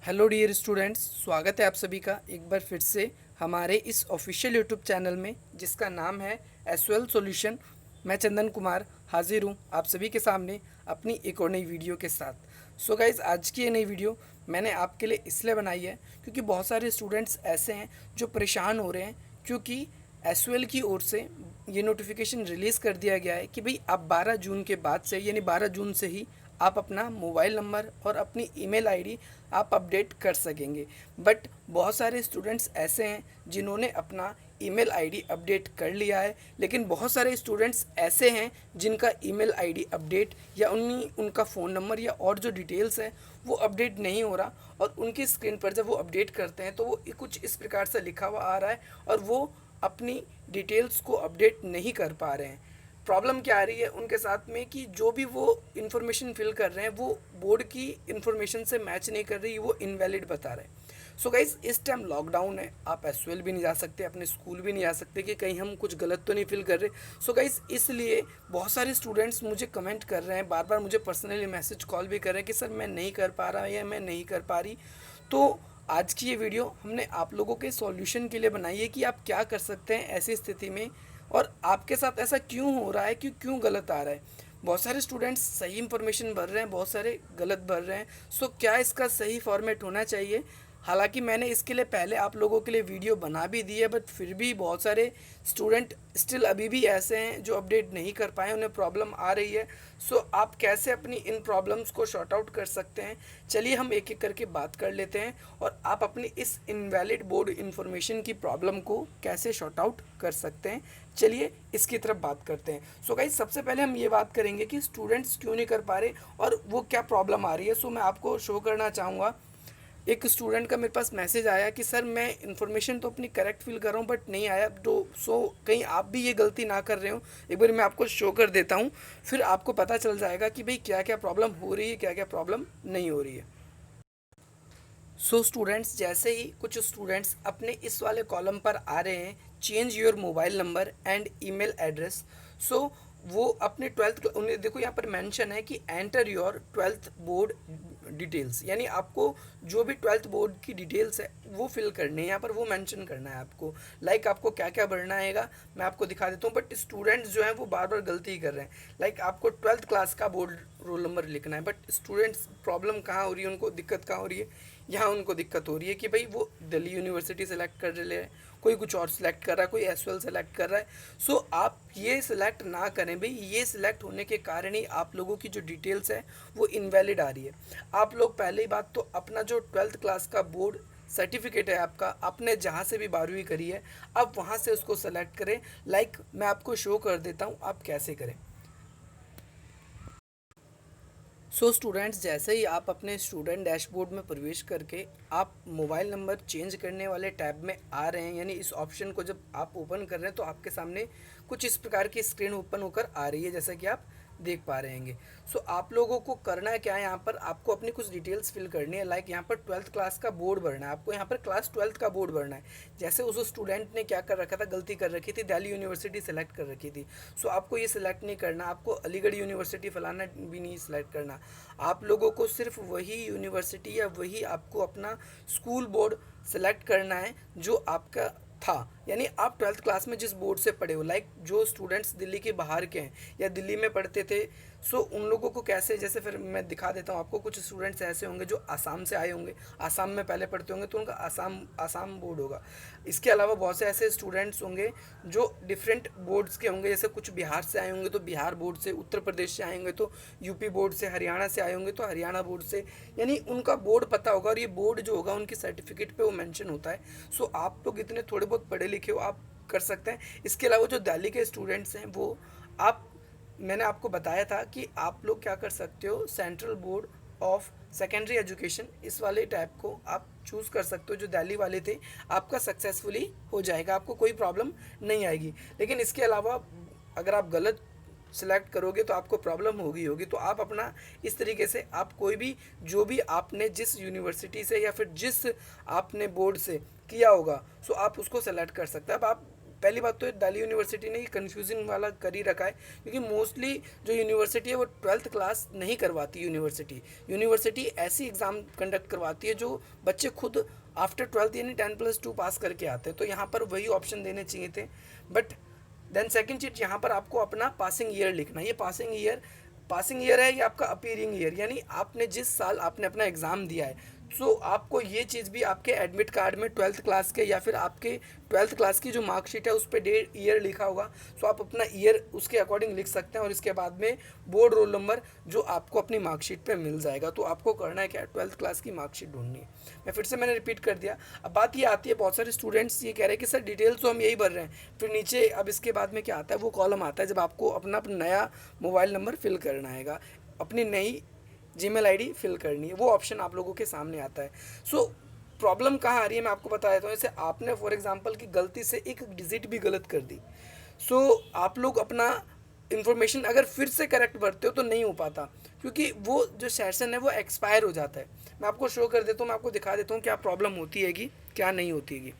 Hello dear students, स्वागत है आप सभी का एक बार फिर से हमारे इस ऑफिशियल यूट्यूब चैनल में जिसका नाम है एसवेल सॉल्यूशन। मैं चंदन कुमार हाजिर हूँ आप सभी के सामने अपनी एक और नई वीडियो के साथ। सो गाइज़, आज की ये नई वीडियो मैंने आपके लिए इसलिए बनाई है क्योंकि बहुत सारे स्टूडेंट्स ऐसे हैं जो परेशान हो रहे हैं, क्योंकि एसवेल की ओर से ये नोटिफिकेशन रिलीज़ कर दिया गया है कि भाई आप 12 जून के बाद से यानी 12 जून से ही आप अपना मोबाइल नंबर और अपनी ईमेल आईडी आप अपडेट कर सकेंगे। बट बहुत सारे स्टूडेंट्स ऐसे हैं जिन्होंने अपना ईमेल आईडी अपडेट कर लिया है, लेकिन बहुत सारे स्टूडेंट्स ऐसे हैं जिनका ईमेल आईडी अपडेट या उनका फ़ोन नंबर या और जो डिटेल्स है वो अपडेट नहीं हो रहा, और उनकी स्क्रीन पर जब वो अपडेट करते हैं तो वो कुछ इस प्रकार से लिखा हुआ आ रहा है और वो अपनी डिटेल्स को अपडेट नहीं कर पा रहे हैं। प्रॉब्लम क्या आ रही है उनके साथ में कि जो भी वो इन्फॉर्मेशन फिल कर रहे हैं वो बोर्ड की इन्फॉर्मेशन से मैच नहीं कर रही, वो इनवैलिड बता रहे हैं। सो गाइज, इस टाइम लॉकडाउन है, आप एसवेल भी नहीं जा सकते, अपने स्कूल भी नहीं जा सकते कि कहीं हम कुछ गलत तो नहीं फिल कर रहे। सो गाइज, इसलिए बहुत सारे स्टूडेंट्स मुझे कमेंट कर रहे हैं, बार बार मुझे पर्सनली मैसेज कॉल भी कर रहे हैं कि सर मैं नहीं कर पा रहा या मैं नहीं कर पा रही। तो आज की ये वीडियो हमने आप लोगों के सॉल्यूशन के लिए बनाई है कि आप क्या कर सकते हैं ऐसी स्थिति में, और आपके साथ ऐसा क्यों हो रहा है कि क्यों गलत आ रहा है। बहुत सारे स्टूडेंट्स सही इंफॉर्मेशन भर रहे हैं, बहुत सारे गलत भर रहे हैं। सो क्या इसका सही फॉर्मेट होना चाहिए। हालांकि मैंने इसके लिए पहले आप लोगों के लिए वीडियो बना भी दी है, बट फिर भी बहुत सारे स्टूडेंट स्टिल अभी भी ऐसे हैं जो अपडेट नहीं कर पाए, उन्हें प्रॉब्लम आ रही है। सो आप कैसे अपनी इन प्रॉब्लम्स को शॉर्ट आउट कर सकते हैं, चलिए हम एक एक करके बात कर लेते हैं, और आप अपनी इस इनवैलिड बोर्ड इन्फॉर्मेशन की प्रॉब्लम को कैसे शॉर्ट आउट कर सकते हैं। चलिए इसकी तरफ बात करते हैं। सो गाइस, सबसे पहले हम ये बात करेंगे कि स्टूडेंट्स क्यों नहीं कर पा रहे और वो क्या प्रॉब्लम आ रही है। सो मैं आपको शो करना चाहूँगा, एक स्टूडेंट का मेरे पास मैसेज आया कि सर मैं इन्फॉर्मेशन तो अपनी करेक्ट फिल कर रहा हूँ बट नहीं आया। तो कहीं आप भी ये गलती ना कर रहे हो, एक बार मैं आपको शो कर देता हूँ, फिर आपको पता चल जाएगा कि भाई क्या क्या प्रॉब्लम हो रही है, क्या क्या प्रॉब्लम नहीं हो रही है। स्टूडेंट्स, जैसे ही कुछ स्टूडेंट्स अपने इस वाले कॉलम पर आ रहे हैं, change your mobile number and email address. So वो अपने ट्वेल्थ, उन्हें देखो यहाँ पर मेंशन है कि enter your twelfth board details, यानी आपको जो भी ट्वेल्थ बोर्ड की डिटेल्स है वो फिल करनी है, यहाँ पर वो मेंशन करना है आपको। आपको क्या क्या भरना आएगा मैं आपको दिखा देता हूँ, बट स्टूडेंट्स जो हैं वो बार बार गलती कर रहे हैं। आपको ट्वेल्थ क्लास का बोर्ड रोल नंबर लिखना है, बट स्टूडेंट्स प्रॉब्लम कहाँ हो रही है, उनको दिक्कत कहाँ हो रही है, यहाँ उनको दिक्कत हो रही है कि भाई वो दिल्ली यूनिवर्सिटी सेलेक्ट कर ले रहे हैं, कोई कुछ और सिलेक्ट कर रहा है, कोई एसवेल सेलेक्ट कर रहा है। सो आप ये सिलेक्ट ना करें भाई, ये सिलेक्ट होने के कारण ही आप लोगों की जो डिटेल्स है वो इनवैलिड आ रही है। आप लोग पहली बात तो अपना जो ट्वेल्थ क्लास का बोर्ड सर्टिफिकेट है आपका, आपने जहाँ से भी 12वीं करी है, आप वहाँ से उसको सेलेक्ट करें। मैं आपको शो कर देता हूँ आप कैसे करें। स्टूडेंट्स, जैसे ही आप अपने स्टूडेंट डैशबोर्ड में प्रवेश करके आप मोबाइल नंबर चेंज करने वाले टैब में आ रहे हैं, यानी इस ऑप्शन को जब आप ओपन कर रहे हैं तो आपके सामने कुछ इस प्रकार की स्क्रीन ओपन होकर आ रही है, जैसा कि आप देख पा रहे हैं। आप लोगों को करना क्या है, यहाँ पर आपको अपनी कुछ डिटेल्स फिल करनी है। यहाँ पर ट्वेल्थ क्लास का बोर्ड भरना है, आपको यहाँ पर क्लास ट्वेल्थ का बोर्ड भरना है। जैसे उस स्टूडेंट ने क्या कर रखा था, गलती कर रखी थी, दिल्ली यूनिवर्सिटी सेलेक्ट कर रखी थी। आपको ये सिलेक्ट नहीं करना, आपको अलीगढ़ यूनिवर्सिटी फलाना भी नहीं सिलेक्ट करना। आप लोगों को सिर्फ वही यूनिवर्सिटी या वही आपको अपना स्कूल बोर्ड सेलेक्ट करना है जो आपका था, यानी आप ट्वेल्थ क्लास में जिस बोर्ड से पढ़े हो। जो स्टूडेंट्स दिल्ली के बाहर के हैं या दिल्ली में पढ़ते थे, उन लोगों को कैसे, जैसे फिर मैं दिखा देता हूँ आपको, कुछ स्टूडेंट्स ऐसे होंगे जो आसाम से आए होंगे, आसाम में पहले पढ़ते होंगे तो उनका आसाम आसाम बोर्ड होगा। इसके अलावा बहुत से ऐसे स्टूडेंट्स होंगे जो डिफरेंट बोर्ड्स के होंगे, जैसे कुछ बिहार से आए होंगे तो बिहार बोर्ड से, उत्तर प्रदेश से आए होंगे तो यूपी बोर्ड से, हरियाणा से आए होंगे तो हरियाणा बोर्ड से, यानी उनका बोर्ड पता होगा, और ये बोर्ड जो होगा उनकी सर्टिफिकेट पे वो मेंशन होता है। आप लोग इतने थोड़े बहुत पढ़े लिखे हो, आप कर सकते हैं। इसके अलावा जो दिल्ली के स्टूडेंट्स हैं वो, आप मैंने आपको बताया था कि आप लोग क्या कर सकते हो, central board of secondary education, इस वाले टैब को आप चूज़ कर सकते हो। जो दिल्ली वाले थे, आपका सक्सेसफुली हो जाएगा, आपको कोई प्रॉब्लम नहीं आएगी। लेकिन इसके अलावा अगर आप गलत सिलेक्ट करोगे तो आपको प्रॉब्लम होगी। तो आप अपना इस तरीके से, आप कोई भी, जो भी आपने जिस यूनिवर्सिटी से या फिर जिस आपने बोर्ड से किया होगा, आप उसको सेलेक्ट कर सकते हैं। अब आप पहली बात तो दिल्ली यूनिवर्सिटी ने कन्फ्यूजन वाला कर ही रखा है, क्योंकि मोस्टली जो यूनिवर्सिटी है वो 12th क्लास नहीं करवाती। यूनिवर्सिटी ऐसी एग्ज़ाम कंडक्ट करवाती है जो बच्चे खुद आफ्टर 12th यानी 10+2 पास करके आते हैं। तो यहाँ पर वही ऑप्शन देने चाहिए थे। बट देन सेकंड चीज़, यहाँ पर आपको अपना पासिंग ईयर लिखना है। ये पासिंग ईयर है, ये आपका अपीयरिंग ईयर, यानी आपने जिस साल आपने अपना एग्ज़ाम दिया है। सो आपको ये चीज़ भी आपके एडमिट कार्ड में 12th क्लास के या फिर आपके 12th क्लास की जो मार्कशीट है उस पर डेट ईयर लिखा होगा। सो आप अपना ईयर उसके अकॉर्डिंग लिख सकते हैं और इसके बाद में बोर्ड रोल नंबर जो आपको अपनी मार्कशीट पे मिल जाएगा। तो आपको करना है क्या, 12th क्लास की मार्कशीट ढूंढनी है। मैं फिर से मैंने रिपीट कर दिया। अब बात ये आती है, बहुत सारे स्टूडेंट्स ये कह रहे हैं कि सर डिटेल्स तो हम यही भर रहे हैं, फिर नीचे अब इसके बाद में क्या आता है, वो कॉलम आता है जब आपको अपना नया मोबाइल नंबर फिल करना है, अपनी नई जीमेल आईडी फिल करनी है, वो ऑप्शन आप लोगों के सामने आता है। सो प्रॉब्लम कहाँ आ रही है मैं आपको बता देता हूँ। जैसे आपने फॉर एग्जांपल की गलती से एक डिजिट भी गलत कर दी, सो आप लोग अपना इंफॉर्मेशन अगर फिर से करेक्ट भरते हो तो नहीं हो पाता, क्योंकि वो जो सेशन है वो एक्सपायर हो जाता है। मैं आपको शो कर देता हूँ, मैं आपको दिखा देता हूँ क्या प्रॉब्लम होती हैगी क्या नहीं होती हैगी।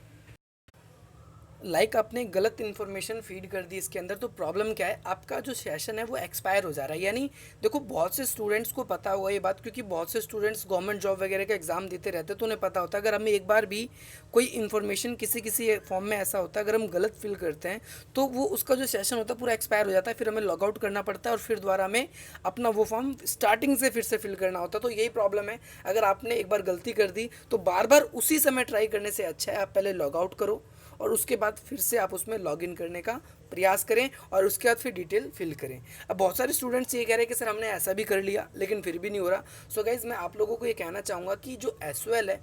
आपने गलत इन्फॉर्मेशन फीड कर दी इसके अंदर, तो प्रॉब्लम क्या है, आपका जो सेशन है वो एक्सपायर हो जा रहा है। यानी देखो बहुत से स्टूडेंट्स को पता हुआ ये बात, क्योंकि बहुत से स्टूडेंट्स गवर्नमेंट जॉब वगैरह का एग्ज़ाम देते रहते हैं, तो उन्हें पता होता है अगर हमें एक बार भी कोई इन्फॉर्मेशन किसी फॉर्म में ऐसा होता है अगर हम गलत फिल करते हैं तो वो उसका जो सेशन होता है पूरा एक्सपायर हो जाता है, फिर हमें लॉग आउट करना पड़ता है और फिर दोबारा हमें अपना वो फॉर्म स्टार्टिंग से फिर से फिल करना होता है। तो यही प्रॉब्लम है, अगर आपने एक बार गलती कर दी तो बार बार उसी समय ट्राई करने से अच्छा है आप पहले लॉग आउट करो और उसके बाद फिर से आप उसमें लॉगिन करने का प्रयास करें और उसके बाद फिर डिटेल फिल करें। अब बहुत सारे स्टूडेंट्स ये कह रहे हैं कि सर हमने ऐसा भी कर लिया लेकिन फिर भी नहीं हो रहा। सो गाइज़ मैं आप लोगों को ये कहना चाहूँगा कि जो एसओएल है,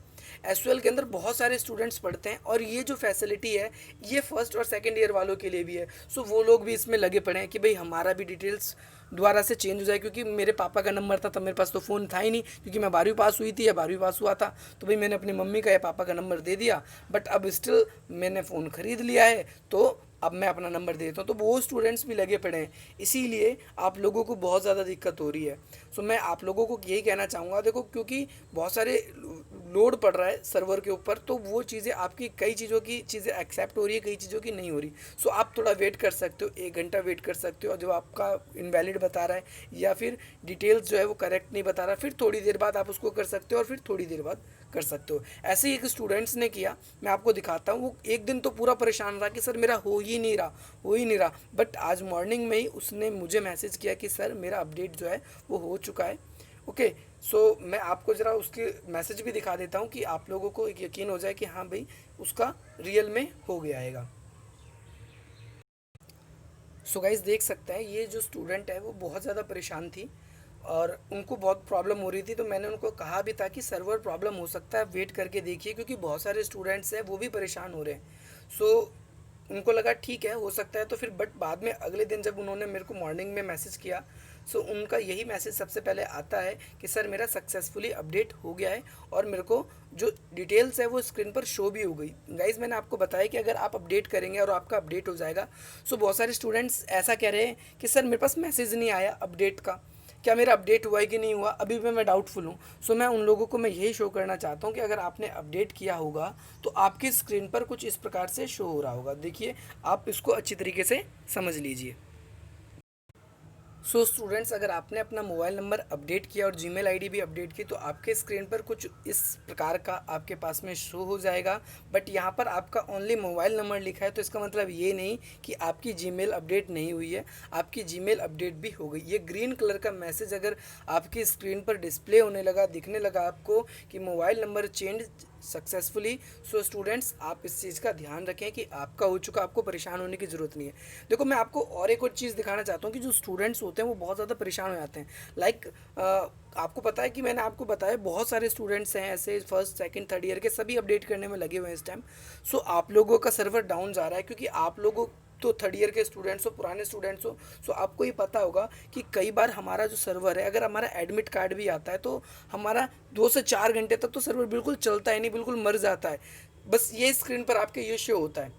एसओएल के अंदर बहुत सारे स्टूडेंट्स पढ़ते हैं और ये जो फैसिलिटी है ये फर्स्ट और सेकेंड ईयर वालों के लिए भी है। सो वो लोग भी इसमें लगे पड़े हैं कि भाई हमारा भी डिटेल्स दोबारा से चेंज हो जाए, क्योंकि मेरे पापा का नंबर था तब मेरे पास तो फ़ोन था ही नहीं, क्योंकि मैं 12वीं पास हुई थी या 12वीं पास हुआ था, तो भाई मैंने अपनी मम्मी का या पापा का नंबर दे दिया। बट अब स्टिल मैंने फ़ोन ख़रीद लिया है तो अब मैं अपना नंबर दे देता हूँ, तो वो स्टूडेंट्स भी लगे पड़े हैं, इसीलिए आप लोगों को बहुत ज़्यादा दिक्कत हो रही है। सो मैं आप लोगों को यही कहना चाहूँगा, देखो क्योंकि बहुत सारे लोड पड़ रहा है सर्वर के ऊपर, तो वो चीज़ें आपकी कई चीज़ों की चीज़ें एक्सेप्ट हो रही है, कई चीज़ों की नहीं हो रही। सो आप थोड़ा वेट कर सकते हो, 1 घंटा वेट कर सकते हो, और जो आपका इनवैलिड बता रहा है या फिर डिटेल्स जो है वो करेक्ट नहीं बता रहा, फिर थोड़ी देर बाद आप उसको कर सकते हो और फिर थोड़ी देर बाद कर सकते हो। ऐसे ही एक स्टूडेंट्स ने किया, मैं आपको दिखाता हूँ। वो एक दिन तो पूरा परेशान रहा कि सर मेरा हो ही नहीं रहा, बट आज मॉर्निंग में ही उसने मुझे मैसेज किया कि सर मेरा अपडेट जो है वो हो चुका है। ओके, सो मैं आपको ज़रा उसके मैसेज भी दिखा देता हूँ कि आप लोगों को एक यकीन हो जाए कि हाँ भाई उसका रियल में हो गया है। सो गाइस देख सकते हैं ये जो स्टूडेंट है वो बहुत ज़्यादा परेशान थी और उनको बहुत प्रॉब्लम हो रही थी, तो मैंने उनको कहा भी था कि सर्वर प्रॉब्लम हो सकता है, वेट करके देखिए, क्योंकि बहुत सारे स्टूडेंट्स हैं वो भी परेशान हो रहे हैं। सो उनको लगा ठीक है हो सकता है, तो फिर बट बाद में अगले दिन जब उन्होंने मेरे को मॉर्निंग में मैसेज किया, सो उनका यही मैसेज सबसे पहले आता है कि सर मेरा सक्सेसफुली अपडेट हो गया है और मेरे को जो डिटेल्स है वो स्क्रीन पर शो भी हो गई। गाइज मैंने आपको बताया कि अगर आप अपडेट करेंगे और आपका अपडेट हो जाएगा। सो बहुत सारे स्टूडेंट्स ऐसा कह रहे हैं कि सर मेरे पास मैसेज नहीं आया अपडेट का, क्या मेरा अपडेट हुआ है कि नहीं हुआ, अभी भी मैं डाउटफुल हूँ। सो मैं उन लोगों को मैं यही शो करना चाहता हूँ कि अगर आपने अपडेट किया होगा तो आपकी स्क्रीन पर कुछ इस प्रकार से शो हो रहा होगा। देखिए आप इसको अच्छी तरीके से समझ लीजिए। सो स्टूडेंट्स अगर आपने अपना मोबाइल नंबर अपडेट किया और जीमेल आईडी भी अपडेट की तो आपके स्क्रीन पर कुछ इस प्रकार का आपके पास में शो हो जाएगा। बट यहाँ पर आपका ओनली मोबाइल नंबर लिखा है, तो इसका मतलब ये नहीं कि आपकी जीमेल अपडेट नहीं हुई है, आपकी जीमेल अपडेट भी हो गई। ये ग्रीन कलर का मैसेज अगर आपकी स्क्रीन पर डिस्प्ले होने लगा, दिखने लगा आपको कि mobile number change successfully, so students आप इस चीज़ का ध्यान रखें कि आपका हो चुका, आपको परेशान होने की ज़रूरत नहीं है। देखो मैं आपको और एक और चीज़ दिखाना चाहता हूँ कि जो स्टूडेंट्स होते हैं वो बहुत ज़्यादा परेशान हो जाते हैं। आपको पता है कि मैंने आपको बताया बहुत सारे स्टूडेंट्स हैं ऐसे फर्स्ट सेकंड थर्ड ईयर के, सभी अपडेट करने में लगे हुए हैं इस टाइम। सो आप लोगों का सर्वर डाउन जा रहा है क्योंकि आप लोगों तो थर्ड ईयर के स्टूडेंट्स हो, पुराने स्टूडेंट्स हो। सो आपको ये पता होगा कि कई बार हमारा जो सर्वर है, अगर हमारा एडमिट कार्ड भी आता है तो हमारा 2 से 4 घंटे तक तो सर्वर बिल्कुल चलता है नहीं, बिल्कुल मर जाता है। बस ये स्क्रीन पर आपके ये शो होता है।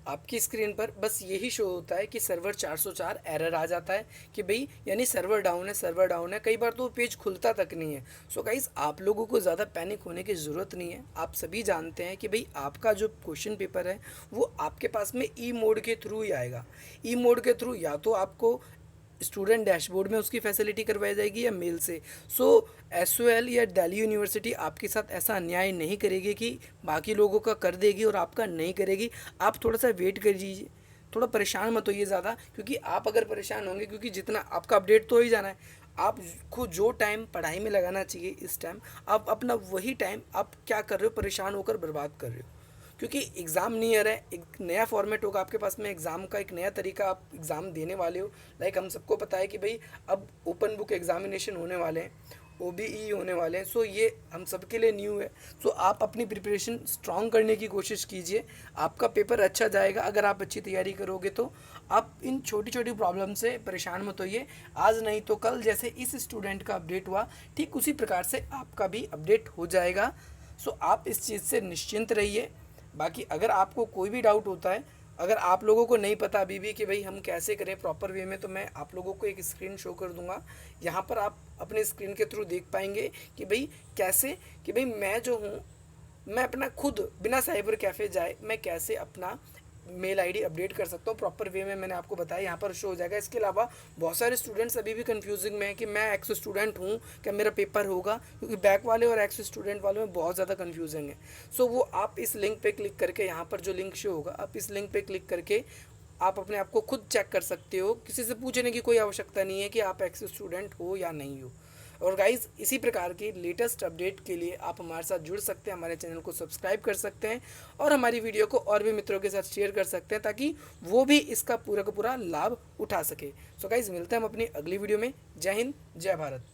आपकी स्क्रीन पर बस यही शो होता है कि सर्वर 404 एरर आ जाता है कि भाई यानी सर्वर डाउन है, सर्वर डाउन है। कई बार तो पेज खुलता तक नहीं है। सो गाइस, आप लोगों को ज़्यादा पैनिक होने की ज़रूरत नहीं है। आप सभी जानते हैं कि भाई आपका जो क्वेश्चन पेपर है वो आपके पास में ई मोड के थ्रू ही आएगा। ई मोड के थ्रू या तो आपको स्टूडेंट डैशबोर्ड में उसकी फैसिलिटी करवाई जाएगी या मेल से। सो एसओएल या दिल्ली यूनिवर्सिटी आपके साथ ऐसा अन्याय नहीं करेगी कि बाकी लोगों का कर देगी और आपका नहीं करेगी। आप थोड़ा सा वेट कर लीजिए, थोड़ा परेशान मत होइए ज़्यादा, क्योंकि आप अगर परेशान होंगे, क्योंकि जितना आपका अपडेट तो हो ही जाना है, आप को जो टाइम पढ़ाई में लगाना चाहिए इस टाइम आप अपना वही टाइम आप क्या कर रहे हो, परेशान होकर बर्बाद कर रहे हो। क्योंकि एग्ज़ाम नियर है, एक नया फॉर्मेट होगा आपके पास में एग्ज़ाम का, एक नया तरीका आप एग्ज़ाम देने वाले हो। लाइक हम सबको पता है कि भाई अब ओपन बुक एग्जामिनेशन होने वाले हैं, ओबीई होने वाले हैं। सो ये हम सबके लिए न्यू है। सो आप अपनी प्रिपरेशन स्ट्रॉन्ग करने की कोशिश कीजिए, आपका पेपर अच्छा जाएगा अगर आप अच्छी तैयारी करोगे तो। आप इन छोटी छोटी प्रॉब्लम से परेशान मत होइए, आज नहीं तो कल जैसे इस स्टूडेंट का अपडेट हुआ ठीक उसी प्रकार से आपका भी अपडेट हो जाएगा। सो आप इस चीज़ से निश्चिंत रहिए। बाकी अगर आपको कोई भी डाउट होता है, अगर आप लोगों को नहीं पता अभी भी कि भाई हम कैसे करें प्रॉपर वे में, तो मैं आप लोगों को एक स्क्रीन शो कर दूंगा। यहाँ पर आप अपने स्क्रीन के थ्रू देख पाएंगे कि भाई कैसे, कि भाई मैं जो हूँ, मैं अपना खुद बिना साइबर कैफ़े जाए मैं कैसे अपना मेल आईडी अपडेट कर सकता हूँ प्रॉपर वे में। मैंने आपको बताया, यहाँ पर शो हो जाएगा। इसके अलावा बहुत सारे स्टूडेंट्स अभी भी कंफ्यूजिंग में है कि मैं एक्स स्टूडेंट हूँ, क्या मेरा पेपर होगा, क्योंकि बैक वाले और एक्स स्टूडेंट वालों में बहुत ज़्यादा कंफ्यूजिंग है। सो वो आप इस लिंक पे क्लिक करके, यहाँ पर जो लिंक शो होगा, आप इस लिंक पे क्लिक करके आप अपने आप को खुद चेक कर सकते हो। किसी से पूछने की कोई आवश्यकता नहीं है कि आप एक्स स्टूडेंट हो या नहीं हो। और गाइज़, इसी प्रकार की लेटेस्ट अपडेट के लिए आप हमारे साथ जुड़ सकते हैं, हमारे चैनल को सब्सक्राइब कर सकते हैं और हमारी वीडियो को और भी मित्रों के साथ शेयर कर सकते हैं ताकि वो भी इसका पूरा का पूरा लाभ उठा सके। सो गाइज़, मिलते हैं हम अपनी अगली वीडियो में। जय हिंद, जय भारत।